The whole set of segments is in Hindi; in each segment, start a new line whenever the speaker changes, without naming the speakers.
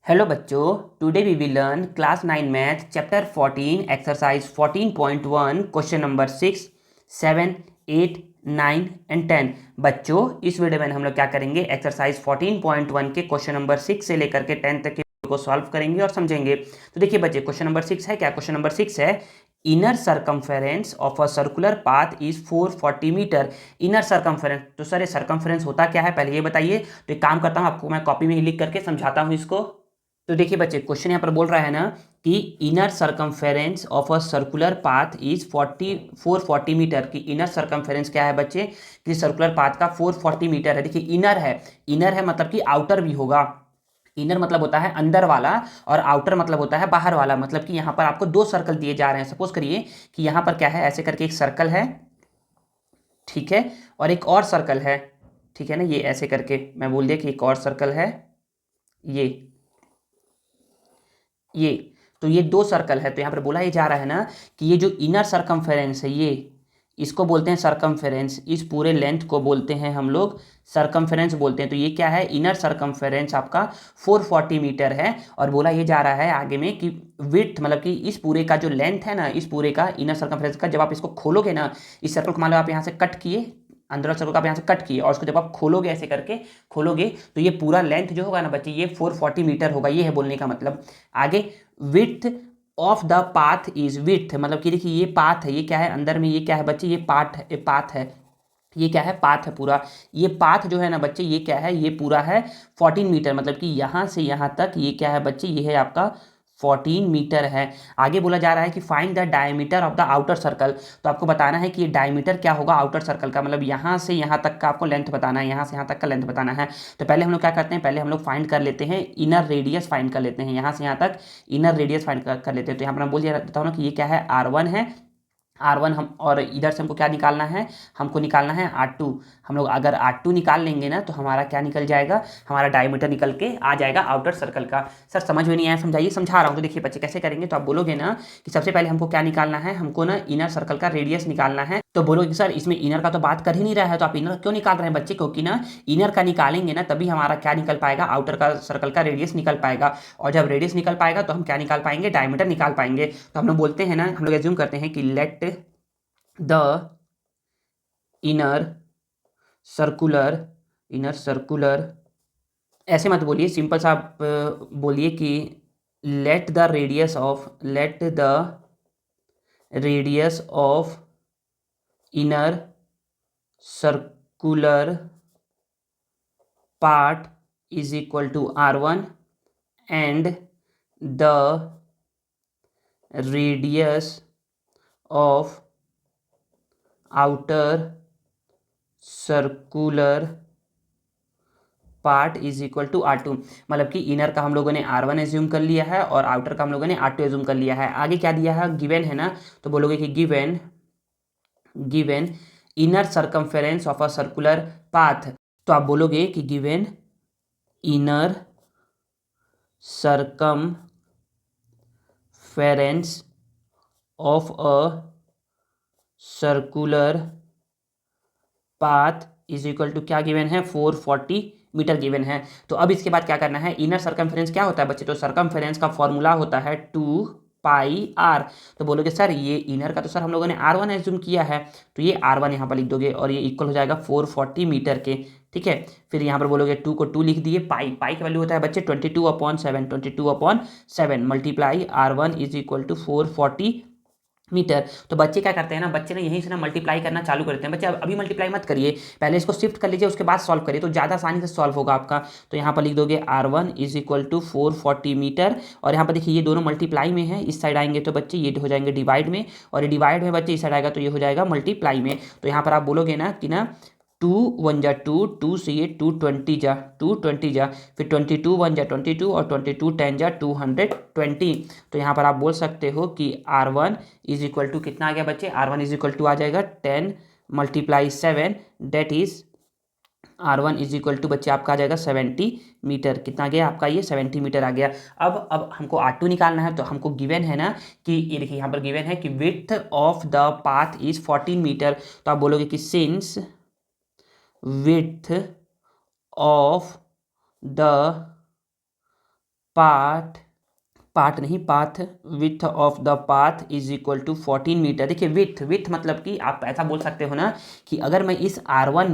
हेलो बच्चों, today we will learn class 9 math chapter 14 exercise 14.1 question number 6, 7, 8, 9 and 10। बच्चों, इस वीडियो में हम लोग क्या करेंगे, एक्सरसाइज 14.1 के क्वेश्चन नंबर 6 से लेकर के 10 तक के को सॉल्व करेंगे और समझेंगे। तो देखिए बच्चे, क्वेश्चन नंबर 6 है क्या? क्वेश्चन नंबर 6 है inner circumference of a circular path is 440 metre. Inner circumference, तो सर ये सर्कमफेरेंस होता क्या है पहले ये बताइए। तो एक काम करता हूँ, आपको मैं कॉपी में ही लिख करके समझाता हूँ इसको। तो देखिए बच्चे, क्वेश्चन यहाँ पर बोल रहा है ना कि inner circumference of a circular path is 440 metre. की इनर सर्कमफेरेंस क्या है बच्चे, कि सर्कुलर पाथ का 440 मीटर है। देखिए इनर है, इनर है मतलब कि आउटर भी होगा। इनर मतलब होता है अंदर वाला और आउटर मतलब होता है बाहर वाला। मतलब कि यहाँ पर आपको दो सर्कल दिए जा रहे हैं। सपोज करिए कि यहाँ पर क्या है, ऐसे करके एक सर्कल है, ठीक है, और एक और सर्कल है, ठीक है ना, ये ऐसे करके मैं बोल दिया कि एक और सर्कल है, ये तो ये दो सर्कल है। तो यहाँ पर बोला ही जा रहा है ना कि ये जो इनर सर्कमफेरेंस है, ये इसको बोलते हैं सर्कमफेरेंस। इस पूरे लेंथ को बोलते हैं हम लोग सर्कमफेरेंस बोलते हैं। तो ये क्या है, इनर सर्कमफेरेंस आपका 440 मीटर है। और बोला ये जा रहा है आगे में कि विड्थ मतलब कि इस पूरे का जो लेंथ है ना, इस पूरे का इनर सर्कमफेरेंस का, जब आप इसको खोलोगे ना, इस सर्कल को मान लो आप यहाँ से कट किए, अंदर सर्कल का आप यहाँ से कट किए और उसको जब आप खोलोगे, ऐसे करके खोलोगे, तो ये पूरा लेंथ जो होगा ना बच्चे, ये 440 मीटर होगा। ये है बोलने का मतलब। आगे width of the path is, width मतलब कि देखिए ये पाथ है, ये क्या है अंदर में, ये क्या है बच्चे, ये पाथ है, ये क्या है, पाथ है पूरा। ये पाथ जो है ना बच्चे, ये क्या है, ये पूरा है 14 मीटर। मतलब कि यहाँ से यहाँ तक ये क्या है बच्चे, ये है आपका 14 मीटर है। आगे बोला जा रहा है कि find the diameter of the outer circle. तो आपको बताना है कि ये डायमीटर क्या होगा आउटर सर्कल का, मतलब यहाँ से यहाँ तक का आपको लेंथ बताना है, यहाँ से यहाँ तक का लेंथ बताना है। तो पहले हम लोग क्या करते हैं, पहले हम लोग फाइंड कर लेते हैं इनर रेडियस, फाइंड कर लेते हैं यहाँ से यहाँ तक इनर रेडियस फाइंड कर लेते हैं। तो यहाँ पर मैं बोल देता हूँ ना कि ये क्या है, R1 है, R1 हम, और इधर से हमको क्या निकालना है, हमको निकालना है R2। हम लोग अगर R2 निकाल लेंगे ना, तो हमारा क्या निकल जाएगा, हमारा डायमीटर निकल के आ जाएगा आउटर सर्कल का। सर समझ में नहीं आया, समझाइए, समझा रहा हूँ। तो देखिए बच्चे कैसे करेंगे, तो आप बोलोगे ना कि सबसे पहले हमको क्या निकालना है, हमको ना इनर सर्कल का रेडियस निकालना है। तो बोलोगे सर इसमें इनर का तो बात कर ही नहीं रहा है, तो आप इनर क्यों निकाल रहे हैं बच्चे, क्योंकि ना इनर का निकालेंगे ना तभी हमारा क्या निकल पाएगा, आउटर का सर्कल का रेडियस निकल पाएगा। और जब रेडियस निकल पाएगा तो हम क्या निकाल पाएंगे, डायमीटर निकाल पाएंगे। तो हम लोग बोलते हैं ना, हम लोग एज्यूम करते हैं कि लेट द इनर सर्कुलर, ऐसे मत बोलिए, सिंपल सा आप बोलिए कि let the radius of inner circular part is equal to R1 and the radius of outer circular part is equal to R2। मतलब कि इनर का हम लोगों ने R1 एज्यूम कर लिया है और आउटर का हम लोगों ने R2 एज्यूम कर लिया है। आगे क्या दिया है, गिवन है ना, तो बोलोगे कि given inner circumference of a circular path. तो आप बोलोगे कि given inner circumference of a circular path is equal to क्या गिवन है, 440 मीटर गिवन है। तो अब इसके बाद क्या करना है, इनर सर्कमफेरेंस क्या होता है बच्चे, तो सर्कमफेरेंस का फॉर्मूला होता है 2πr। तो बोलोगे सर ये इनर का तो सर हम लोगों ने R1 एज्यूम किया है, तो ये R1 यहाँ पर लिख दोगे और ये इक्वल हो जाएगा 440 मीटर के, ठीक है। फिर यहाँ पर बोलोगे 2 को 2 लिख दिए, पाई का वैल्यू होता है बच्चे 22/7 multiply R1 is equal to 440 metre. तो बच्चे क्या करते हैं ना, बच्चे ने यहीं से ना मल्टीप्लाई करना चालू करते हैं। बच्चे अभी मल्टीप्लाई मत करिए, पहले इसको शिफ्ट कर लीजिए, उसके बाद सॉल्व करिए, तो ज़्यादा आसानी से सॉल्व होगा आपका। तो यहाँ पर लिख दोगे R1 is equal to 440 metre, और यहाँ पर देखिए ये दोनों मल्टीप्लाई में है, इस साइड आएंगे तो बच्चे ये हो जाएंगे डिवाइड में, और ये डिवाइड में बच्चे इस साइड आएगा तो ये हो जाएगा मल्टीप्लाई में। तो यहाँ पर आप बोलोगे ना कि ना 2 1 जा 2, 2 से ये 220 जा 220 जा, फिर 22 1 जा 22 और 22 10 जा 220। तो यहाँ पर आप बोल सकते हो कि R1 इज इक्वल टू कितना आ गया बच्चे, R1 इज इक्वल टू आ जाएगा 10 × 7, that is R1 is equal to बच्चे आपका आ जाएगा 70 मीटर। कितना गया आपका, ये 70 मीटर आ गया। अब हमको R2 निकालना है, तो हमको गिवन है ना कि ये देखिए यहाँ पर गिवन है कि width of the path is 14 metre. तो आप बोलोगे कि since width of the path with of the path is equal to 14 metre. देखिए विथ मतलब कि आप ऐसा बोल सकते हो ना कि अगर मैं इस R1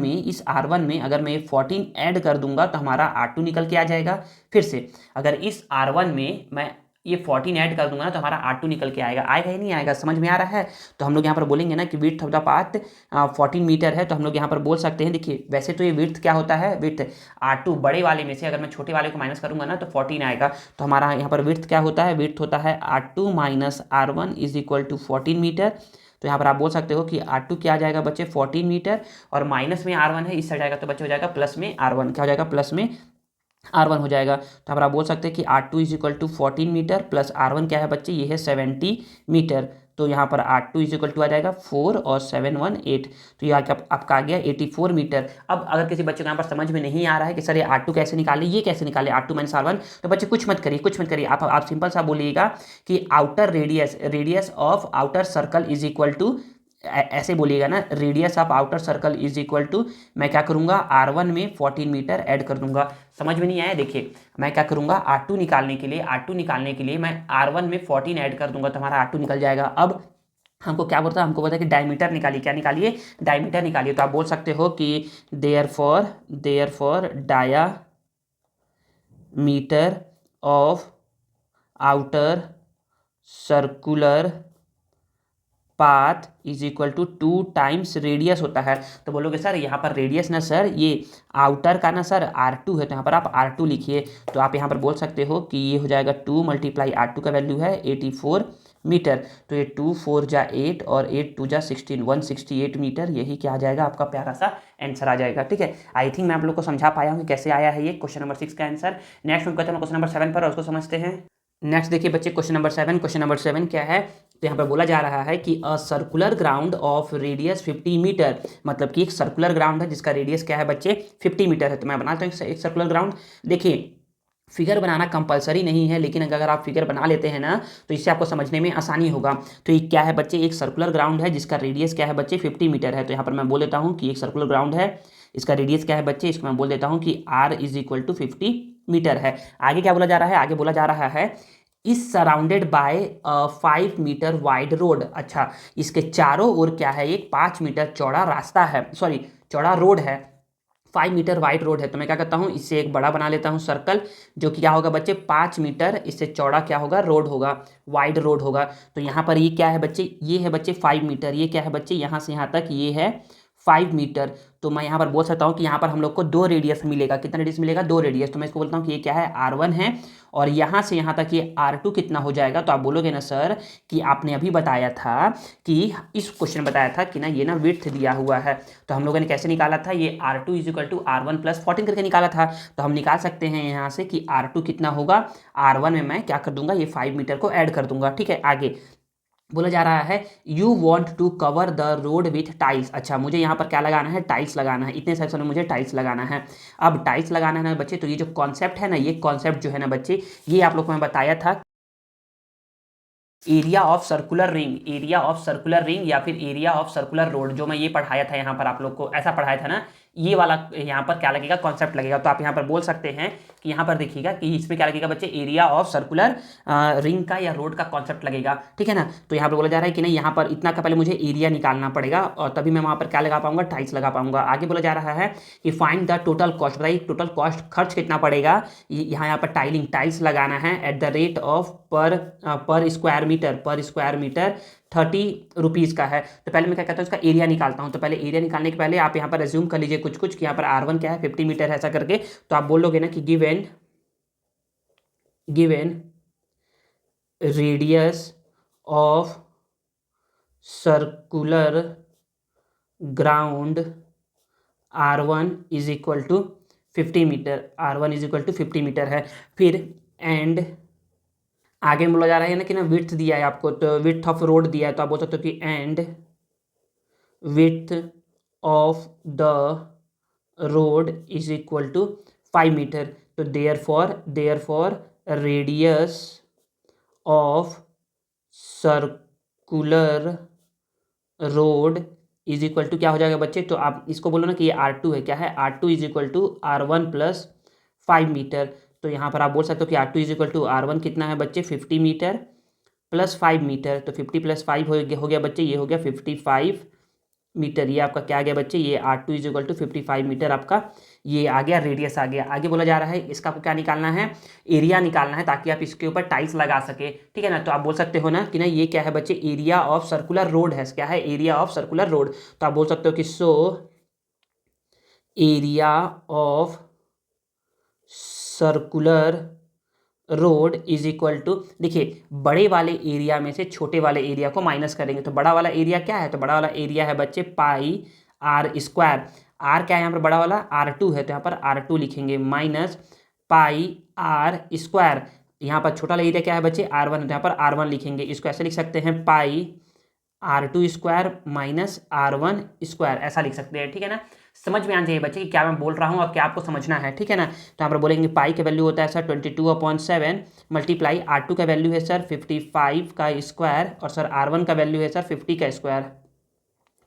में अगर मैं 14 ऐड कर दूंगा तो हमारा R2 निकल के आ जाएगा। फिर से अगर इस R1 में मैं ये 14 ऐड कर दूंगा ना तो हमारा R2 निकल के आएगा। आएगा ही नहीं आएगा, समझ में आ रहा है। तो हम लोग यहाँ पर बोलेंगे ना कि width of the path 14 metre है, तो हम लोग यहाँ पर बोल सकते हैं, देखिए वैसे तो ये विड्थ क्या होता है, विड्थ R2 बड़े वाले में से अगर मैं छोटे वाले को माइनस करूंगा ना तो 14 आएगा। तो हमारा यहाँ पर विड्थ क्या होता है, विड्थ होता है R2 minus R1 is equal to 14 metre. तो यहाँ पर आप बोल सकते हो कि R2 क्या आ जाएगा बच्चे 14 मीटर, और माइनस में R1 है, इससे जाएगा तो बच्चे हो जाएगा प्लस में R1। क्या हो जाएगा, प्लस में R1 हो जाएगा। तो यहाँ पर आप बोल सकते हैं कि R2 is equal to 14 metre plus R1 क्या है बच्चे, ये है 70 मीटर। तो यहाँ पर R2 इज इक्वल टू आ जाएगा 4 और 7 1 8। तो ये आपका आ गया 84 मीटर। अब अगर किसी बच्चे को यहाँ पर समझ में नहीं आ रहा है कि सर ये R2 कैसे निकाले, ये कैसे निकाले R2 माइनस R1, तो बच्चे कुछ मत करिए आप सिंपल सा बोलिएगा कि outer radius of outer circle is equal to, ऐसे बोलिएगा ना, radius of outer circle is equal to, मैं क्या करूंगा R1 में 14 मीटर ऐड कर दूंगा। समझ में नहीं आया, देखिए मैं क्या करूंगा R2 निकालने के लिए मैं R1 में 14 ऐड कर दूंगा तो हमारा R2 निकल जाएगा। अब हमको क्या बोलता है, हमको बोलता है कि डायमीटर निकालिए। क्या निकालिए, डायमीटर निकालिए। तो आप बोल सकते हो कि therefore diameter of outer circular path is equal to 2 times radius होता है। तो बोलोगे सर यहाँ पर रेडियस ना सर, ये आउटर का ना सर R2 है, तो यहाँ पर आप R2 लिखिए। तो आप यहाँ पर बोल सकते हो कि ये हो जाएगा 2 मल्टीप्लाई R2 का वैल्यू है 84 मीटर। तो ये 2 4 जा 8 और 8 2 जा 16, 168 मीटर। यही क्या आ जाएगा, आपका प्यारा सा आंसर आ जाएगा। ठीक है, आई थिंक मैं आप लोग को समझा पाया हूँ कि कैसे आया है ये क्वेश्चन नंबर 6 का आंसर। नेक्स्ट हम कहते हैं क्वेश्चन नंबर 7 पर, और उसको समझते हैं। नेक्स्ट देखिए बच्चे क्वेश्चन नंबर 7 क्या है, तो यहाँ पर बोला जा रहा है कि a circular ground of radius 50 metre, मतलब कि एक सर्कुलर ग्राउंड है जिसका रेडियस क्या है बच्चे 50 मीटर है। तो मैं बनाता हूँ एक सर्कुलर ग्राउंड। देखिए फिगर बनाना कंपलसरी नहीं है, लेकिन अगर आप फिगर बना लेते हैं ना तो इससे आपको समझने में आसानी होगा। तो ये क्या है बच्चे, एक सर्कुलर ग्राउंड है जिसका रेडियस क्या है बच्चे 50 मीटर है। तो यहाँ पर मैं बोल देता हूँ कि एक सर्कुलर ग्राउंड है, इसका रेडियस क्या है बच्चे, इसको मैं बोल देता हूँ कि R is equal to 50 metre है। आगे क्या बोला जा रहा है, आगे बोला जा रहा है is surrounded by 5 metre wide road. अच्छा, इसके चारों ओर क्या है, एक 5 मीटर चौड़ा रास्ता है, सॉरी चौड़ा रोड है, 5 मीटर वाइड रोड है। तो मैं क्या करता हूँ, इससे एक बड़ा बना लेता हूँ सर्कल, जो कि क्या होगा बच्चे 5 मीटर, इससे चौड़ा क्या होगा, रोड होगा, वाइड रोड होगा। तो यहाँ पर ये क्या है बच्चे, ये है बच्चे 5 मीटर, ये क्या है बच्चे यहाँ से यहाँ तक ये है 5 मीटर। तो मैं यहाँ पर बोल सकता हूँ कि यहाँ पर हम लोग को 2 रेडियस मिलेगा। कितना रेडियस मिलेगा, 2 रेडियस। तो मैं इसको बोलता हूँ कि ये क्या है R1 है, और यहाँ से यहाँ तक ये R2 कितना हो जाएगा। तो आप बोलोगे ना सर कि आपने अभी बताया था कि इस क्वेश्चन बताया था कि ना ये ना विड्थ दिया हुआ है, तो हम लोगों ने कैसे निकाला था, ये R2 is equal to R1 plus 14 करके निकाला था। तो हम निकाल सकते हैं यहाँ से कि R2 कितना होगा, R1 में मैं क्या कर दूंगा, ये 5 मीटर को ऐड कर दूंगा। ठीक है, आगे बोला जा रहा है you want to cover the road with tiles. अच्छा, मुझे यहाँ पर क्या लगाना है, टाइल्स लगाना है, इतने सेक्शन में मुझे टाइल्स लगाना है। अब टाइल्स लगाना है ना बच्चे, तो ये जो कॉन्सेप्ट है ना, ये कॉन्सेप्ट जो है ना बच्चे, ये आप लोग को मैं बताया था एरिया ऑफ सर्कुलर रिंग या फिर एरिया ऑफ सर्कुलर रोड, जो मैं ये पढ़ाया था यहाँ पर आप लोग को, ऐसा पढ़ाया था ना, ये वाला यहाँ पर क्या लगेगा, कॉन्सेप्ट लगेगा। तो आप यहाँ पर बोल सकते हैं कि यहाँ पर देखिएगा कि इसमें क्या लगेगा बच्चे, एरिया ऑफ सर्कुलर रिंग का या रोड का कॉन्सेप्ट लगेगा। ठीक है ना। तो यहाँ पर बोला जा रहा है कि नहीं, यहाँ पर इतना का पहले मुझे एरिया निकालना पड़ेगा, और तभी मैं वहाँ पर क्या लगा पाऊंगा, टाइल्स लगा पाऊंगा। आगे बोला जा रहा है कि फाइंड द टोटल कॉस्ट, बताइए टोटल कॉस्ट, खर्च कितना पड़ेगा यहाँ पर टाइल्स लगाना है एट द रेट ऑफ पर स्क्वायर मीटर 30 रुपीज़ का है। तो पहले मैं क्या कहता हूँ, इसका एरिया निकालता हूँ। तो पहले एरिया निकालने के पहले आप यहाँ पर एज्यूम कर लीजिए कुछ कि यहाँ पर R1 क्या है 50 मीटर है, ऐसा करके। तो आप बोलोगे ना कि given radius of circular ground R1 is equal to 50 metre है। फिर एंड आगे बोला जा रहा है ना कि ना विड्थ दिया है आपको, तो विड्थ ऑफ रोड दिया है, तो आप बोल सकते हो कि and width of the road is equal to 5 metre. तो therefore radius of circular road is equal to क्या हो जाएगा बच्चे, तो आप इसको बोलो ना कि ये R2 है, क्या है, R2 is equal to R1 plus 5 metre. तो यहाँ पर आप बोल सकते हो कि R2 is equal to R1 कितना है बच्चे, 50 मीटर प्लस 5 मीटर। तो 50 प्लस 5 हो गया बच्चे, ये हो गया 55 मीटर। ये आपका क्या आ गया बच्चे, ये R2 is equal to 55 metre आपका ये आ गया, रेडियस आ गया। आगे बोला जा रहा है इसका आपको क्या निकालना है, एरिया निकालना है, ताकि आप इसके ऊपर टाइल्स लगा सके, ठीक है ना। तो आप बोल सकते हो ना कि ना ये क्या है बच्चे, एरिया ऑफ सर्कुलर रोड है, क्या है, एरिया ऑफ सर्कुलर रोड। तो आप बोल सकते हो कि so area of circular road is equal to, देखिए बड़े वाले एरिया में से छोटे वाले एरिया को माइनस करेंगे। तो बड़ा वाला एरिया क्या है, तो बड़ा वाला एरिया है बच्चे पाई आर स्क्वायर। आर क्या है यहाँ पर, बड़ा वाला R2 है, तो यहाँ पर R2 लिखेंगे माइनस पाई आर स्क्वायर। यहाँ पर छोटा वाला एरिया क्या है बच्चे, R1 है, तो यहाँ पर R1 लिखेंगे। इसको ऐसे लिख सकते हैं पाई R2 square minus R1 square, ऐसा लिख सकते हैं, ठीक है ना। समझ में आना चाहिए बच्चे कि क्या मैं बोल रहा हूँ और क्या आपको समझना है, ठीक है ना। तो यहाँ पर बोलेंगे पाई का वैल्यू होता है सर 22/7 मल्टीप्लाई R2 का वैल्यू है सर 55 का स्क्वायर और सर R1 का वैल्यू है सर 50 का स्क्वायर,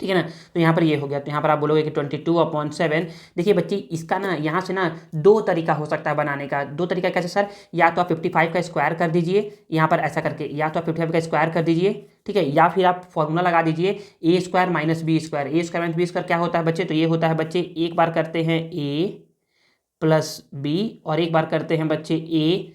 ठीक है ना। तो यहाँ पर ये हो गया। तो यहाँ पर आप बोलोगे कि 22/7। देखिए बच्चे इसका ना यहाँ से ना दो तरीका हो सकता है बनाने का। दो तरीका कैसे सर, या तो आप 55 का स्क्वायर कर दीजिए यहाँ पर ऐसा करके, या तो आप 55 का स्क्वायर कर दीजिए, ठीक है, या फिर आप फॉर्मूला लगा दीजिए ए स्क्वायर माइनस बी स्क्वायर। ए स्क्वायर माइनस बी स्क्वायर क्या होता है बच्चे, तो ये होता है बच्चे, एक बार करते हैं ए प्लस बी और एक बार करते हैं बच्चे ए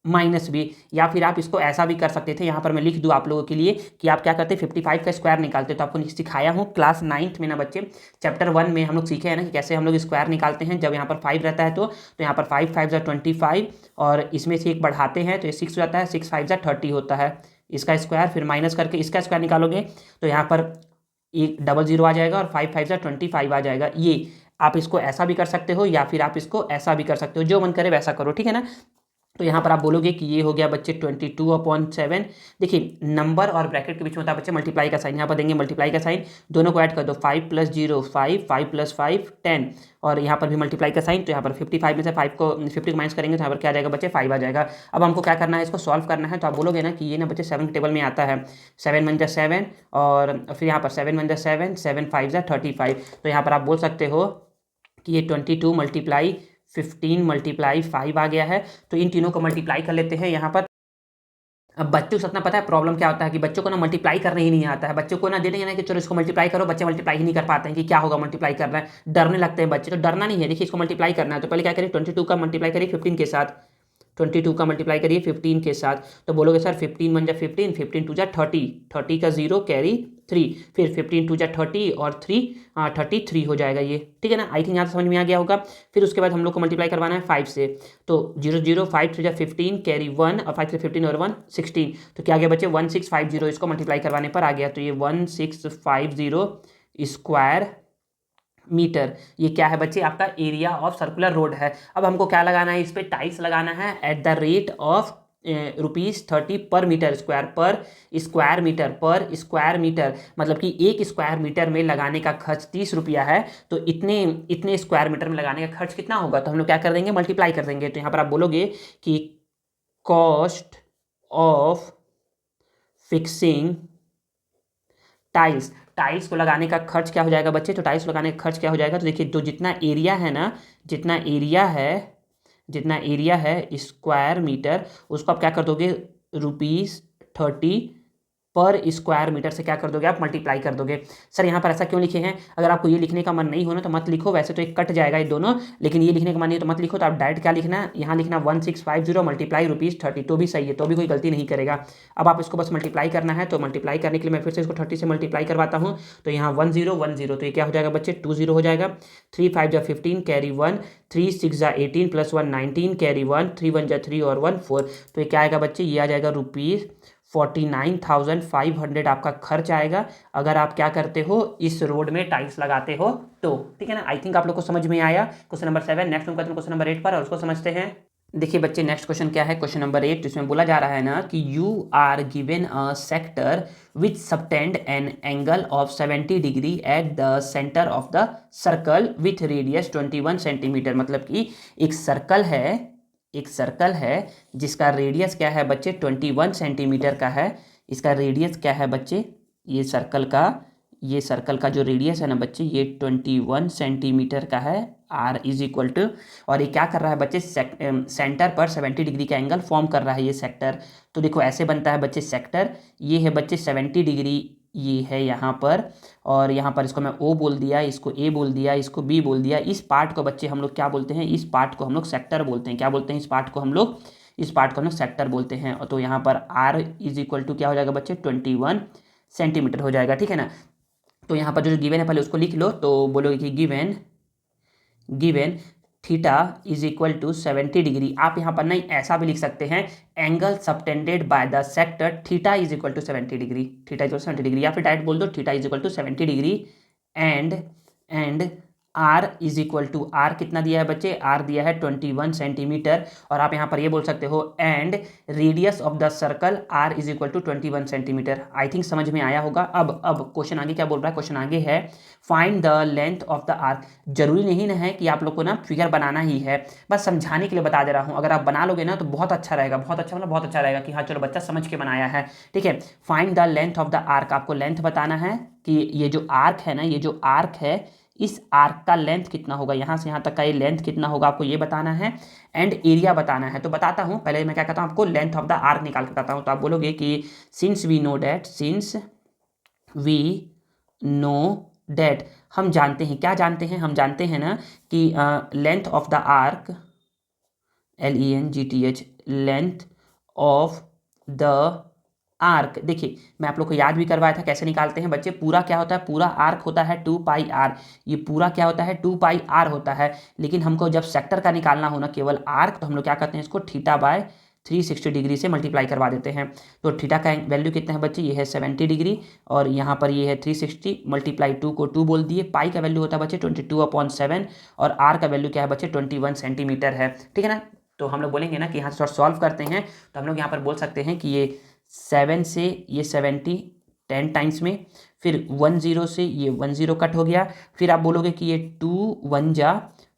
माइनस बी। या फिर आप इसको ऐसा भी कर सकते थे, यहाँ पर मैं लिख दूँ आप लोगों के लिए कि आप क्या करते 55 का स्क्वायर निकालते। तो आपको सिखाया हूँ क्लास 9th में ना बच्चे, चैप्टर 1 में हम लोग सीखे हैं ना कि कैसे हम लोग स्क्वायर निकालते हैं जब यहाँ पर 5 रहता है। तो यहाँ पर 5 5 जा 25 और इसमें से एक बढ़ाते हैं तो ये 6 हो जाता है, 6 5 जा 30 होता है इसका स्क्वायर, फिर माइनस करके इसका स्क्वायर निकालोगे तो यहाँ पर एक 00 आ जाएगा और 5 5 जा 25 आ जाएगा। ये आप इसको ऐसा भी कर सकते हो या फिर आप इसको ऐसा भी कर सकते हो, जो मन करे वैसा करो, ठीक है ना। तो यहाँ पर आप बोलोगे कि ये हो गया बच्चे 22/7। देखिए नंबर और ब्रैकेट के बीच में होता है बच्चे मल्टीप्लाई का साइन, यहाँ पर देंगे मल्टीप्लाई का साइन, दोनों को ऐड कर दो, 5 + 0 5, 5 + 5 10, और यहाँ पर भी मल्टीप्लाई का साइन। तो यहाँ पर 55 में से 5 को 50 को माइनस करेंगे तो यहाँ पर क्या आ जाएगा बच्चे, 5 आ जाएगा। अब हमको क्या करना है, इसको सॉल्व करना है। तो आप बोलोगे ना कि ये ना बच्चे 7 टेबल में आता है, 7 × 7 और फिर यहाँ पर 7 × 7 7 5 जा 35। तो यहाँ पर आप बोल सकते हो कि ये 22 × 15 × 5 आ गया है। तो इन तीनों को मल्टीप्लाई कर लेते हैं यहाँ पर। अब बच्चों को सतना पता है प्रॉब्लम क्या होता है कि बच्चों को ना मल्टीप्लाई करने ही नहीं आता है। बच्चों को ना दे देंगे ना कि चलो इसको मल्टीप्लाई करो, बच्चे मल्टीप्लाई ही नहीं कर पाते हैं कि क्या होगा मल्टीप्लाई करना है, डरने लगते हैं बच्चे। तो डरना नहीं है, देखिए इसको मल्टीप्लाई करना है तो पहले क्या करिए 22 का मल्टीप्लाई करिए 15 के साथ, 22 का मल्टीप्लाई करिए 15 के साथ। तो बोलोगे सर 15 बन जा 15, 15 2 जा 30, 30 का 0 कैरी 3, फिर 15 2 जा 30 और 3 33 हो जाएगा ये, ठीक है ना। आई थिंक यहाँ समझ में आ गया होगा। फिर उसके बाद हम लोग को मल्टीप्लाई करवाना है 5 से, तो 0 0 5 3 जा 15 कैरी 1 और 5 से 15 और 1 16। तो क्या आ गया बच्चे 1650, इसको मल्टीप्लाई करवाने पर आ गया। तो ये 1650 स्क्वायर मीटर, ये क्या है बच्चे आपका एरिया ऑफ सर्कुलर रोड है। अब हमको क्या लगाना है, इस पर टाइल्स लगाना है एट द रेट ऑफ ₹30 पर मीटर स्क्वायर, पर स्क्वायर मीटर, मतलब कि एक स्क्वायर मीटर में लगाने का खर्च 30 रुपया है। तो इतने स्क्वायर मीटर में लगाने का खर्च कितना होगा, तो हम लोग क्या कर देंगे मल्टीप्लाई कर देंगे। तो यहाँ पर आप बोलोगे कि कॉस्ट ऑफ फिक्सिंग टाइल्स को लगाने का खर्च क्या हो जाएगा बच्चे, तो टाइल्स लगाने का खर्च क्या हो जाएगा, तो देखिए जो जितना एरिया है ना, जितना एरिया है स्क्वायर मीटर, उसको आप क्या कर दोगे ₹30 पर स्क्वायर मीटर से क्या कर दोगे आप मल्टीप्लाई कर दोगे। सर यहाँ पर ऐसा क्यों लिखे हैं, अगर आपको ये लिखने का मन नहीं होना तो मत लिखो, वैसे तो एक कट जाएगा ये दोनों, लेकिन ये लिखने का मन नहीं तो मत लिखो। तो आप डायरेक्ट क्या लिखना है, यहाँ लिखना 1650 मल्टीप्लाई ₹30, तो भी सही है, तो भी कोई गलती नहीं करेगा। अब आप इसको बस मल्टीप्लाई करना है, तो मल्टीप्लाई करने के लिए मैं फिर से इसको 30 से मल्टीप्लाई करवाता हूँ। तो यहाँ 1010, तो ये क्या हो जाएगा बच्चे 20 हो जाएगा, 3 5 जा 15 कैरी 1, 3 6 जा 18 + 1 19 कैरी 1, 3 1 जा 3 और 1 4। तो ये क्या आएगा बच्चे, ये आ जाएगा ₹49,500 आपका खर्च आएगा अगर आप क्या करते हो इस रोड में टाइल्स लगाते हो तो, ठीक है ना। आई थिंक आप लोग को समझ में आया। Question number 7। नेक्स्ट हम करते हैं क्वेश्चन नंबर 8 पर और उसको समझते हैं। देखिए बच्चे नेक्स्ट क्वेश्चन क्या है, क्वेश्चन नंबर 8। इसमें बोला जा रहा है ना कि you are given a sector which subtend an angle of 70 degree at the centre of the circle with radius 21 centimetre. मतलब कि एक सर्कल है, एक सर्कल है जिसका रेडियस क्या है बच्चे 21 सेंटीमीटर का है। इसका रेडियस क्या है बच्चे, ये सर्कल का, ये सर्कल का जो रेडियस है ना बच्चे ये 21 सेंटीमीटर का है। आर इज इक्वल टू, और ये क्या कर रहा है बच्चे, सेंटर पर 70 डिग्री का एंगल फॉर्म कर रहा है ये सेक्टर। तो देखो ऐसे बनता है बच्चे सेक्टर, ये है बच्चे 70 डिग्री, ये है यहाँ पर, और यहाँ पर इसको मैं ओ बोल दिया, इसको ए बोल दिया, इसको बी बोल दिया। इस पार्ट को बच्चे हम लोग क्या बोलते हैं, इस पार्ट को हम लोग सेक्टर बोलते हैं। क्या बोलते हैं इस पार्ट को हम लोग, इस पार्ट को हम लोग सेक्टर बोलते हैं। तो यहाँ पर आर इज इक्वल टू क्या हो जाएगा बच्चे 21 सेंटीमीटर हो जाएगा, ठीक है ना। तो यहाँ पर जो गिवन है पहले उसको लिख लो। तो बोलोगे कि given theta is equal to 70 degree. आप यहाँ पर नहीं ऐसा भी लिख सकते हैं, angle subtended by the sector theta is equal to 70 degree, theta is equal to 70 degree, या फिर डायरेक्ट बोल दो theta is equal to 70 degree and R is equal to, R कितना दिया है बच्चे, आर दिया है 21 सेंटीमीटर। और आप यहाँ पर ये बोल सकते हो and radius of the circle R is equal to 21 centimetre. I think समझ में आया होगा। अब क्वेश्चन आगे क्या बोल रहा है, क्वेश्चन आगे है find the length of the arc. जरूरी नहीं ना है कि आप लोग को ना फिगर बनाना ही है, बस समझाने के लिए बता दे रहा हूँ। अगर आप बना लोगे ना तो बहुत अच्छा रहेगा, बहुत अच्छा मतलब बहुत अच्छा रहेगा कि हाँ चलो बच्चा समझ के बनाया है, ठीक है। Find the length of the arc, आपको लेंथ बताना है कि ये जो आर्क है ना, ये जो आर्क है इस आर्क का लेंथ कितना होगा, यहाँ से यहाँ तक का ये लेंथ कितना होगा आपको ये बताना है, एंड एरिया बताना है। तो बताता हूँ, पहले मैं क्या कहता हूँ आपको लेंथ ऑफ द आर्क निकाल के बताता हूँ। तो आप बोलोगे कि सिंस वी नो डैट, हम जानते हैं, क्या जानते हैं, हम जानते हैं ना कि length of the arc, LENGTH, length of the arc. देखिए मैं आप लोग को याद भी करवाया था कैसे निकालते हैं बच्चे। पूरा क्या होता है, पूरा आर्क होता है 2πr, ये पूरा क्या होता है 2πr होता है। लेकिन हमको जब सेक्टर का निकालना हो ना केवल आर्क, तो हम लोग क्या करते हैं इसको थीटा बाय 360 डिग्री से मल्टीप्लाई करवा देते हैं। तो थीटा का वैल्यू कितना है बच्चे, ये है 70 डिग्री, और यहाँ पर ये है 360 मल्टीप्लाई 2 को 2 बोल दिए। पाई का वैल्यू होता है बच्चे 22/7, और आर का वैल्यू क्या है बच्चे 21 सेंटीमीटर है, ठीक है ना। तो हम लोग बोलेंगे ना कि यहाँ से थोड़ा सॉल्व करते हैं, तो हम लोग यहाँ पर बोल सकते हैं कि ये 7 से ये 70 10 टाइम्स में, फिर 10 से ये 10 कट हो गया, फिर आप बोलोगे कि ये 2 1 जा,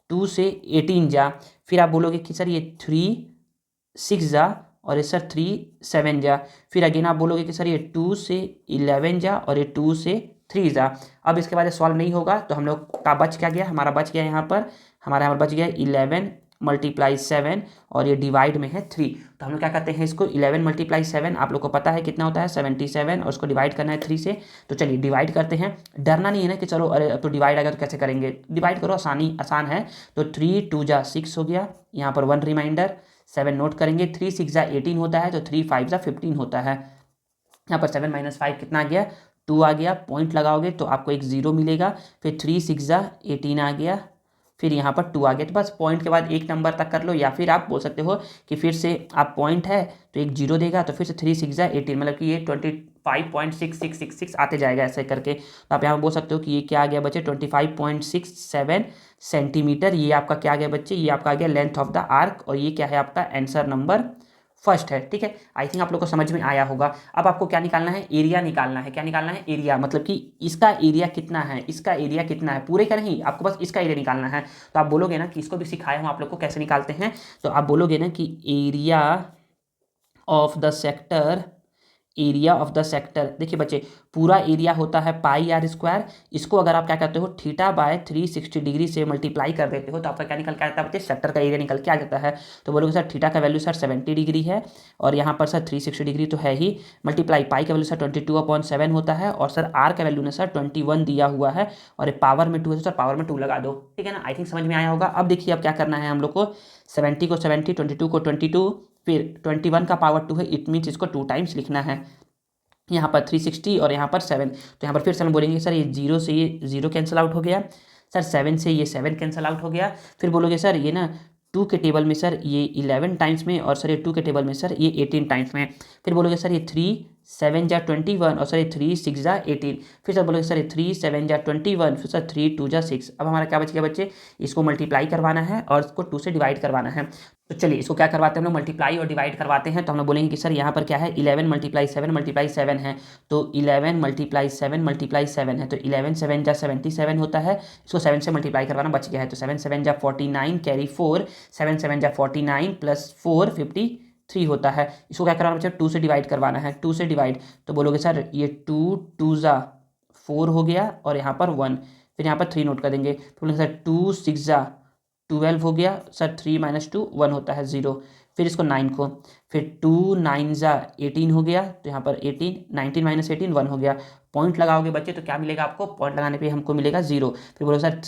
2 से 18 जा, फिर आप बोलोगे कि सर ये 3 6 जा, और ये सर 3 7 जा, फिर अगेन आप बोलोगे कि सर ये 2 से 11 जा, और ये 2 से 3 जा। अब इसके बाद सॉल्व नहीं होगा, तो हम लोग का बच क्या गया, हमारा बच गया यहाँ पर, हमारा यहाँ पर बच गया 11 मल्टीप्लाई 7, और ये डिवाइड में है 3। तो हम लोग क्या करते हैं इसको 11 मल्टीप्लाई 7, आप लोग को पता है कितना होता है 77, और उसको डिवाइड करना है 3 से। तो चलिए डिवाइड करते हैं, डरना नहीं है ना कि चलो अरे अब तो डिवाइड आ गया तो कैसे करेंगे, डिवाइड करो, आसान है। तो 3 2 जा 6 हो गया, यहाँ पर 1 रिमाइंडर, 7 नोट करेंगे, 3 6 जा 18 होता है, तो 3 5 जा 15 होता है। यहाँ पर 7 - 5 कितना आ गया, 2 आ गया। पॉइंट लगाओगे तो आपको एक 0 मिलेगा, फिर 3 6 जा 18 आ गया, फिर यहाँ पर 2 आ गया। तो बस पॉइंट के बाद एक नंबर तक कर लो, या फिर आप बोल सकते हो कि फिर से आप पॉइंट है तो एक 0 देगा, तो फिर से 3 6 जा 18, मतलब कि ये 25.6666 आते जाएगा ऐसे करके। तो आप यहाँ पर बोल सकते हो कि ये क्या आ गया बच्चे 25.67 सेंटीमीटर। ये आपका क्या आ गया बच्चे, ये आपका आ गया लेंथ ऑफ द आर्क, और ये क्या है आपका आंसर नंबर फर्स्ट है, ठीक है। आई थिंक आप लोग को समझ में आया होगा। अब आपको क्या निकालना है, एरिया निकालना है। क्या निकालना है, एरिया, मतलब कि इसका एरिया कितना है, इसका एरिया कितना है, पूरे का नहीं, आपको बस इसका एरिया निकालना है। तो आप बोलोगे ना कि इसको भी सिखाया हूँ आप लोग को कैसे निकालते हैं। तो आप बोलोगे ना कि area of the sector, area of the sector, देखिए बच्चे पूरा एरिया होता है πr²। इसको अगर आप क्या करते हो थीटा बाय 360 डिग्री से मल्टीप्लाई कर देते हो, तो आपका क्या निकल के आता है बच्चे, सेक्टर का एरिया निकल के आ जाता है। तो बोलोगे सर थीटा का वैल्यू सर 70 डिग्री है, और यहाँ पर सर 360 डिग्री तो है ही, मल्टीप्लाई पाई का वैल्यू सर 22/7 होता है, और सर आर का वैल्यू ने सर 21 दिया हुआ है, और पावर में 2 है तो सर पावर में 2 लगा दो, ठीक है ना। आई थिंक समझ में आया होगा। अब देखिए अब क्या करना है हम लोग को, 70 को 70, 22 को 22, फिर 21 का पावर 2 है, इट मीन्स इसको 2 टाइम्स लिखना है। यहाँ पर 360 और यहाँ पर 7, तो यहाँ पर फिर से हम बोलेंगे सर ये 0 से ये 0 कैंसिल आउट हो गया, सर 7 से ये 7 कैंसिल आउट हो गया। फिर बोलोगे सर ये ना 2 के टेबल में सर ये 11 टाइम्स में, और सर ये 2 के टेबल में सर ये 18 टाइम्स में। फिर बोलोगे सर ये 3 7 जा 21 और सर ये 3 6 जा 18। फिर सर बोलोगे सर 3 7 जा 21, फिर सर 3 2 जा 6। अब हमारा क्या बच गया बच्चे, इसको मल्टीप्लाई करवाना है और इसको 2 से डिवाइड करवाना है। तो चलिए इसको क्या करवाते हैं हम लोग, मल्टीप्लाई और डिवाइड करवाते हैं। तो हम लोग बोलेंगे कि सर यहाँ पर क्या है 11 मल्टीप्लाई 7 मल्टीप्लाई 7 है, तो 11 मल्टीप्लाई 7 मल्टीप्लाई 7 है, तो 11 7 जा 77 होता है। इसको 7 से मल्टीप्लाई करवाना बच गया है, तो 7 7 जा 49 कैरी 4, 7 7 जा 49 प्लस 4 53 होता है। इसको क्या करवाना बच्चा, 2 से डिवाइड करवाना है, 2 से डिवाइड। तो बोलोगे सर ये 2 2 जा 4 हो गया और यहाँ पर 1, फिर यहाँ पर 3 नोट कर देंगे। तो बोलेंगे सर 2 6 जा 12 हो गया, सर 3 - 2 1 होता है 0। फिर इसको 9 को, फिर 2 9 जा 18 हो गया, तो यहाँ पर 18 19 - 18 1 हो गया। पॉइंट लगाओगे बच्चे तो क्या मिलेगा आपको, पॉइंट लगाने पे हमको मिलेगा 0। फिर बोलो सर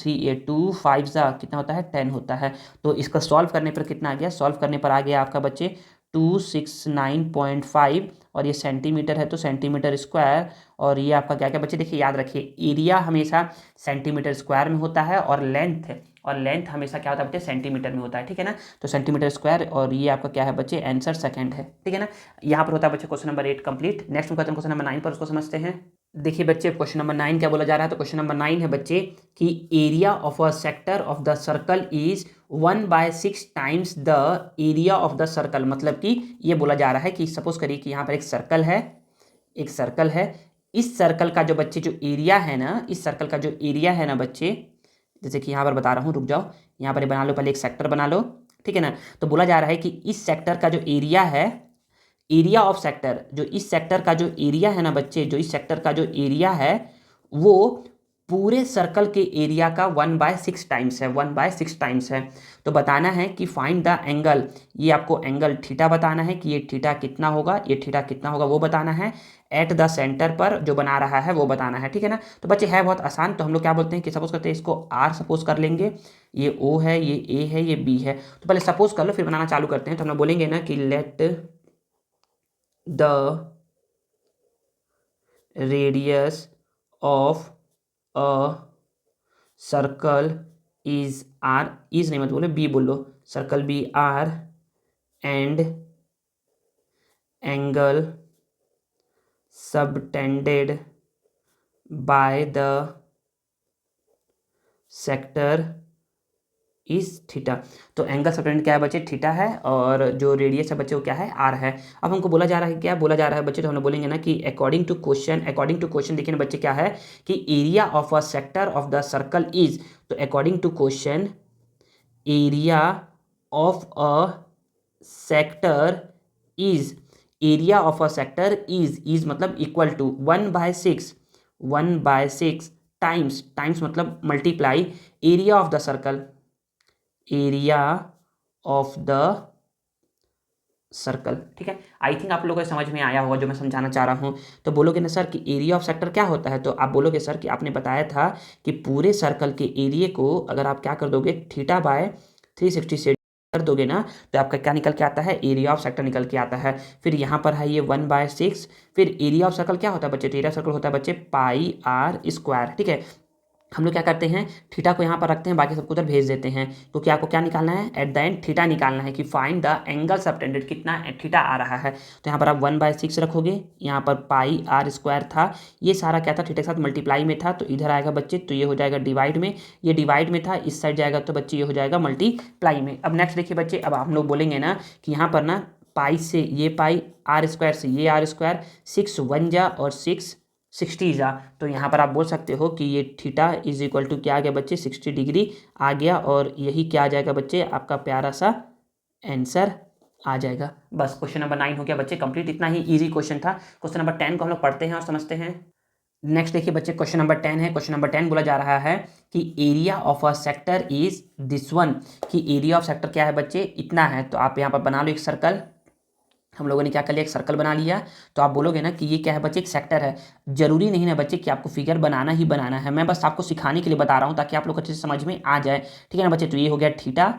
2 5 जा कितना होता है 10 होता है। तो इसको सॉल्व करने पर कितना आ गया, सॉल्व करने पर आ गया आपका बच्चे 269.5 और ये सेंटीमीटर है तो सेंटीमीटर स्क्वायर। और ये आपका क्या क्या बच्चे देखिए याद रखिए, एरिया हमेशा सेंटीमीटर स्क्वायर में होता है और लेंथ हमेशा क्या होता है बच्चे सेंटीमीटर में होता है, ठीक है ना। तो सेंटीमीटर स्क्वायर और ये आपका क्या है बच्चे आंसर सेकंड है, ठीक है ना। यहाँ पर होता है बच्चे क्वेश्चन नंबर 8 कंप्लीट। नेक्स्ट में करते हैं क्वेश्चन नंबर 9 पर, उसको समझते हैं। देखिए बच्चे क्वेश्चन नंबर 9 क्या बोला जा रहा है, तो क्वेश्चन नंबर 9 है बच्चे कि area of a sector of the circle is 1/6 times the area of the circle. मतलब कि ये बोला जा रहा है कि सपोज करिए कि यहाँ पर एक सर्कल है, इस सर्कल का जो बच्चे जो एरिया है ना, इस सर्कल का जो एरिया है ना बच्चे, जैसे कि यहाँ पर बता रहा हूँ, रुक जाओ, यहाँ पर बना लो, पहले एक सेक्टर बना लो, ठीक है ना। तो बोला जा रहा है कि इस सेक्टर का जो एरिया है, एरिया ऑफ सेक्टर, जो इस सेक्टर का जो एरिया है ना बच्चे, जो इस सेक्टर का जो एरिया है वो पूरे सर्कल के एरिया का 1/6 टाइम्स है, 1/6 टाइम्स है। तो बताना है कि फाइंड द एंगल, ये आपको एंगल थीटा बताना है कि ये थीटा कितना होगा, ये थीटा कितना होगा वो बताना है। एट द सेंटर पर जो बना रहा है वो बताना है, ठीक है ना। तो बच्चे है बहुत आसान। तो हम लोग क्या बोलते हैं कि सपोज करते हैं इसको आर सपोज कर लेंगे, ये ओ है, ये ए है, ये बी है। तो पहले सपोज कर लो फिर बनाना चालू करते हैं। तो हम लोग बोलेंगे ना कि let the radius of a circle is R, is नहीं मत बोलो, बी बोलो, circle be R and angle subtended by the sector is theta. तो एंगल सबटेंडेड क्या है बच्चे, थीटा है, और जो रेडियस है बच्चे वो क्या है, आर है। अब हमको बोला जा रहा है, क्या बोला जा रहा है बच्चे, तो हम लोग बोलेंगे ना कि अकॉर्डिंग टू क्वेश्चन देखिए ना बच्चे क्या है कि area of a sector of the circle is. तो according to question area of a sector is, area of a sector is मतलब इक्वल टू 1/6 टाइम्स मतलब multiply area of the circle, area of the circle, ठीक है। आई थिंक आप लोगों को समझ में आया होगा जो मैं समझाना चाह रहा हूँ। तो बोलोगे ना सर कि एरिया ऑफ सेक्टर क्या होता है, तो आप बोलोगे सर कि आपने बताया था कि पूरे सर्कल के एरिया को अगर आप क्या कर दोगे θ/360 से कर दोगे ना, तो आपका क्या निकल के आता है, एरिया ऑफ सेक्टर निकल के आता है। फिर यहाँ पर है ये 1/6, फिर एरिया ऑफ सर्कल क्या होता है बच्चे, एरिया सर्कल होता है बच्चे πr², ठीक है। हम लोग क्या करते हैं, थीटा को यहाँ पर रखते हैं, बाकी सबको उधर भेज देते हैं। तो क्या आपको क्या निकालना है, एट द एंड थीटा निकालना है कि फाइंड द एंगल सबटेंडेड, कितना थीटा आ रहा है। तो यहाँ पर आप 1/6 रखोगे, यहाँ पर πr² था, ये सारा क्या था थीटा के साथ मल्टीप्लाई में था, तो इधर आएगा बच्चे तो ये हो जाएगा डिवाइड में, ये डिवाइड में था, इस साइड जाएगा तो बच्चे ये हो जाएगा मल्टीप्लाई में। अब नेक्स्ट देखिए बच्चे, अब हम लोग बोलेंगे ना कि यहाँ पर ना पाई से ये पाई, r² से ये r², 6 1 जा और 6 60 जा। तो यहाँ पर आप बोल सकते हो कि ये थीटा इज इक्वल टू क्या आ गया बच्चे, 60 डिग्री आ गया, और यही क्या आ जाएगा बच्चे, आपका प्यारा सा आंसर आ जाएगा। बस क्वेश्चन नंबर 9 हो गया बच्चे कंप्लीट। इतना ही इजी क्वेश्चन था। क्वेश्चन नंबर 10 को हम लोग पढ़ते हैं और समझते हैं। नेक्स्ट देखिए बच्चे क्वेश्चन नंबर 10 है। क्वेश्चन नंबर 10 बोला जा रहा है कि area of a sector is this one, कि एरिया ऑफ सेक्टर क्या है बच्चे, इतना है। तो आप यहाँ पर बना लो एक सर्कल, हम लोगों ने क्या कर लिया, एक सर्कल बना लिया। तो आप बोलोगे ना कि ये क्या है बच्चे, एक सेक्टर है। जरूरी नहीं है बच्चे कि आपको फिगर बनाना ही बनाना है, मैं बस आपको सिखाने के लिए बता रहा हूँ ताकि आप लोग अच्छे से समझ में आ जाए, ठीक है ना बच्चे। तो ये हो गया थीटा,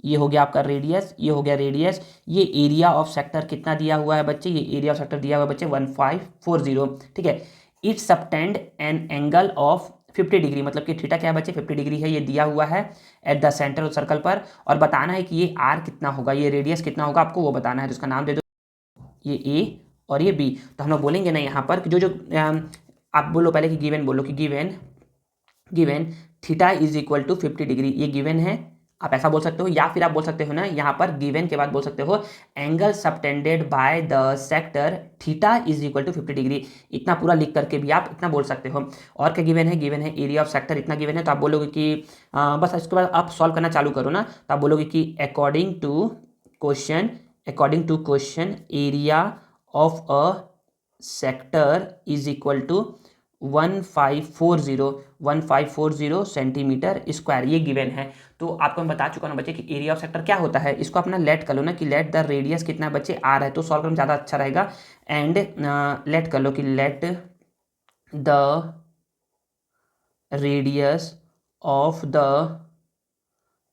ये हो गया आपका रेडियस, ये हो गया रेडियस, ये एरिया ऑफ सेक्टर कितना दिया हुआ है बच्चे, ये एरिया ऑफ सेक्टर दिया हुआ है बच्चे 1540, ठीक है। It subtend an angle of 50 degree, मतलब कि थीटा क्या है बच्चे 50 डिग्री है, ये दिया हुआ है eight the centre of circle पर। और बताना है कि ये आर कितना होगा, ये रेडियस कितना होगा, आपको वो बताना है। तो इसका नाम दे दो, ये ए और ये बी। तो हम लोग बोलेंगे ना यहाँ पर कि जो जो आप बोलो पहले कि गिवन बोलो कि given given theta is equal to 50 degree, ये गिवन है, आप ऐसा बोल सकते हो। या फिर आप बोल सकते हो ना यहाँ पर गिवन के बाद बोल सकते हो angle subtended by the sector theta is equal to 50 degree. इतना पूरा लिख करके भी आप इतना बोल सकते हो। और क्या गिवन है? गिवन है एरिया ऑफ सेक्टर, इतना गिवन है। तो आप बोलोगे कि बस इसके बाद आप सॉल्व करना चालू करो ना। तो आप बोलोगे कि according to question area of a sector is equal to 1540 centimetre square, ये गिवन है। तो आपको मैं बता चुका हूँ बच्चे कि एरिया ऑफ सेक्टर क्या होता है। इसको अपना लेट कर लो ना कि लेट द रेडियस कितना बच्चे आर है, तो सॉल्व करना ज़्यादा अच्छा रहेगा। एंड लेट कर लो कि let the radius of the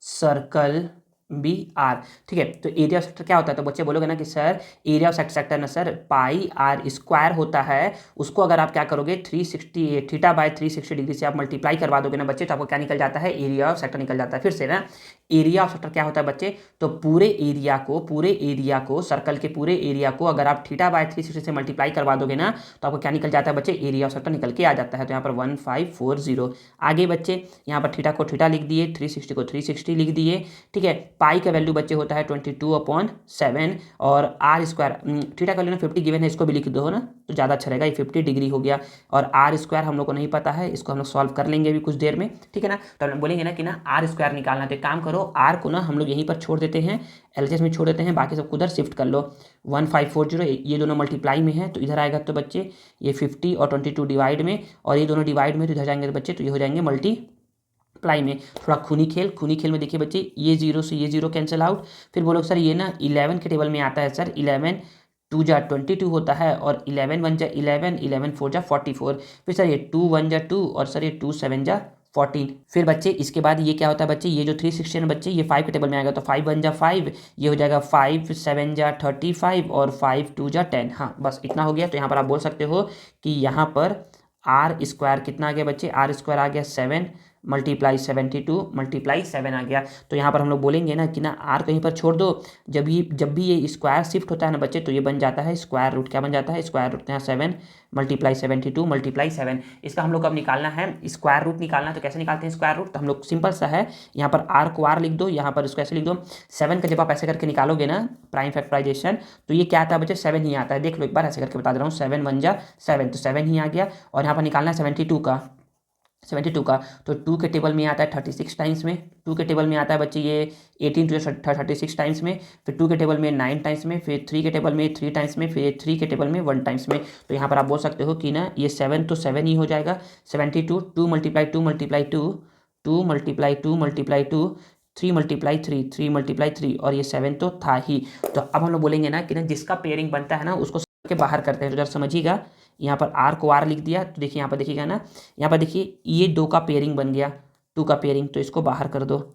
circle be R. ठीक है, तो एरिया ऑफ सेक्टर क्या होता है? तो बच्चे बोलोगे ना कि सर एरिया ऑफ सेक्टर ना सर पाई आर स्क्वायर होता है। उसको अगर आप क्या करोगे 360 थीटा बाय 360 डिग्री से आप मल्टीप्लाई करवा दोगे ना बच्चे, तो आपको क्या निकल जाता है? एरिया ऑफ सेक्टर निकल जाता है। फिर से ना, एरिया ऑफ सेक्टर क्या होता है बच्चे? तो पूरे एरिया को सर्कल के पूरे एरिया को अगर आप थीटा बाय 360 से मल्टीप्लाई करवा दोगे ना, तो आपको क्या निकल जाता है बच्चे? एरिया ऑफ सेक्टर निकल के आ जाता है। तो यहाँ पर 1540। आगे बच्चे यहाँ पर थीटा को थीटा लिख दिए, 360 को 360 लिख दिए। ठीक है, पाई का वैल्यू बच्चे होता है 22/7 और आर स्क्वायर थीटा का वैल्यू 50 गिवन है, इसको भी लिख दो ना तो ज़्यादा अच्छा रहेगा। ये 50 डिग्री हो गया। और आर स्क्वायर हम लोग को नहीं पता है, इसको हम लोग सॉल्व कर लेंगे अभी कुछ देर में। ठीक है ना, तो हम बोलेंगे ना कि ना आर स्क्वायर निकालना। तो एक काम करो, आर को ना हम लोग यहीं पर छोड़ देते हैं, एलएचएस में छोड़ देते हैं, बाकी सब उधर शिफ्ट कर लो। 1540 ये दोनों मल्टीप्लाई में है तो इधर आएगा तो बच्चे ये 50 और 22 डिवाइड में, और ये दोनों डिवाइड में तो इधर जाएंगे तो बच्चे तो ये हो जाएंगे मल्टीप्लाई में। थोड़ा खूनी खेल में देखिए बच्चे, ये जीरो से ये जीरो कैंसिल आउट। फिर बोलो सर ये ना 11 के टेबल में आता है सर, 11 2 जा 22 होता है, और 11 1 जा 11, 11 4 जा 44। फिर सर ये 2 1 जा 2, और सर ये 2 7 जा 14। फिर बच्चे इसके बाद ये क्या होता है बच्चे? ये जो 360 है बच्चे ये 5 के टेबल में आएगा, तो 5 1 जा 5, ये हो जाएगा 5 7 जा 35, और 5 2 जा 10। हाँ बस इतना हो गया। तो यहाँ पर आप बोल सकते हो कि यहाँ पर आर स्क्वायर कितना आ गया बच्चे? आर स्क्वायर आ गया 7 मल्टीप्लाई 72 मल्टीप्लाई 7 आ गया। तो यहाँ पर हम लोग बोलेंगे ना कि ना आर कहीं पर छोड़ दो, जब भी ये स्क्वायर शिफ्ट होता है ना बच्चे, तो ये बन जाता है स्क्वायर रूट। क्या बन जाता है? Square root. यहाँ 7 मल्टीप्लाई 72 मल्टीप्लाई 7। इसका हम लोग कब निकालना है? स्क्वायर रूट निकालना है। तो कैसे निकालते हैं स्क्वायर रूट? तो हम लोग सिंपल सा है, यहाँ पर आर को आर लिख दो, यहाँ पर इसको ऐसे लिख दो। 7 का जब आप ऐसे करके निकालोगे ना प्राइम फैक्टराइजेशन, तो ये क्या आता है बच्चे? 7 ही आता है। देख लो एक बार ऐसे करके बता दे रहा हूँ, 7 1 जा 7, तो 7 ही आ गया। और यहाँ पर निकालना है 72 का, तो 2 के टेबल में आता है 36 टाइम्स में। 2 के टेबल में आता है बच्चे ये 18 टू 36 टाइम्स में। फिर 2 के टेबल में 9 टाइम्स में। फिर 3 के टेबल में 3 टाइम्स में। फिर 3 के टेबल में 1 टाइम्स में। तो यहाँ पर आप बोल सकते हो कि ना ये 7 तो 7 ही हो जाएगा। 72 2 multiply 2 multiply 2 2 multiply 2 multiply 2 3 multiply 3 3 multiply 3, और ये 7 तो था ही। तो अब हम लोग बोलेंगे ना कि ना जिसका पेयरिंग बनता है ना उसको के बाहर करते हैं। तो जरा समझिएगा, यहाँ पर आर को आर लिख दिया, तो देखिए यहाँ पर देखिएगा ना, यहाँ पर देखिए ये 2 का पेयरिंग बन गया, 2 का पेयरिंग, तो इसको बाहर कर दो।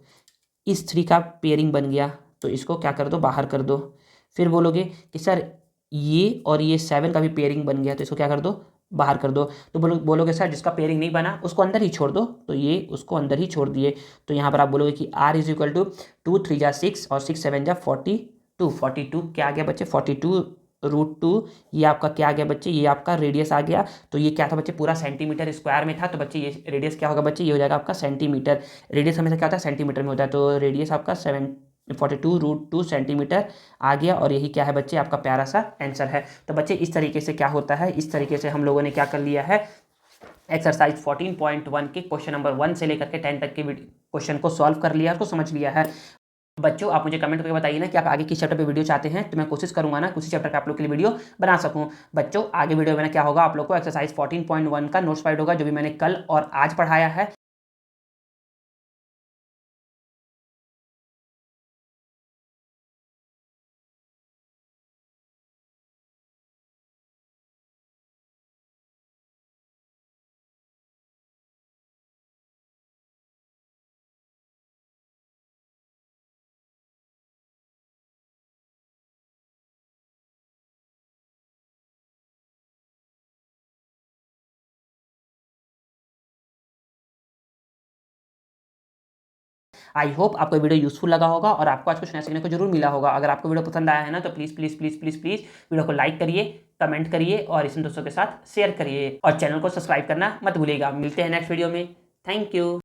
इस 3 का पेयरिंग बन गया, तो इसको क्या कर दो? बाहर कर दो। फिर बोलोगे कि सर ये और ये 7 का भी पेयरिंग बन गया, तो इसको क्या कर दो? बाहर कर दो। तो बोलोगे सर जिसका पेयरिंग नहीं बना उसको अंदर ही छोड़ दो, तो ये उसको अंदर ही छोड़ दिए। तो यहाँ पर आप बोलोगे कि आर इज इक्वल टू 2 3 जा 6 और 6 7 जा 42। 42 क्या आ गया बच्चे? 42√2। ये आपका क्या आ गया बच्चे? ये आपका रेडियस आ गया। तो ये क्या था बच्चे? पूरा सेंटीमीटर स्क्वायर में था, तो बच्चे ये रेडियस क्या होगा बच्चे? ये हो जाएगा आपका सेंटीमीटर। रेडियस हमेशा क्या होता है? सेंटीमीटर में होता है, तो रेडियस आपका 42√2 सेंटीमीटर आ गया। और यही क्या है बच्चे? आपका प्यारा सा आंसर है। तो बच्चे इस तरीके से क्या होता है, इस तरीके से हम लोगों ने क्या कर लिया है, एक्सरसाइज 14.1 के क्वेश्चन नंबर 1 से लेकर के 10 तक के क्वेश्चन को सॉल्व कर लिया, उसको समझ लिया है। बच्चों आप मुझे कमेंट करके बताइए ना कि आप आगे किस चैप्टर पे वीडियो चाहते हैं, तो मैं कोशिश करूंगा ना उसी चैप्टर का आप लोग के लिए वीडियो बना सकूं। बच्चों आगे वीडियो में क्या होगा, आप लोग को एक्सरसाइज 14.1 का नोट्स प्रोवाइड होगा, जो भी मैंने कल और आज पढ़ाया है। आई होप आपको वीडियो यूजफुल लगा होगा और आपको आज कुछ नया सीखने को जरूर मिला होगा। अगर आपको वीडियो पसंद आया है ना, तो please please please please please video को लाइक करिए, कमेंट करिए और इसे दोस्तों के साथ शेयर करिए और चैनल को सब्सक्राइब करना मत भूलिएगा। मिलते हैं नेक्स्ट वीडियो में। Thank you.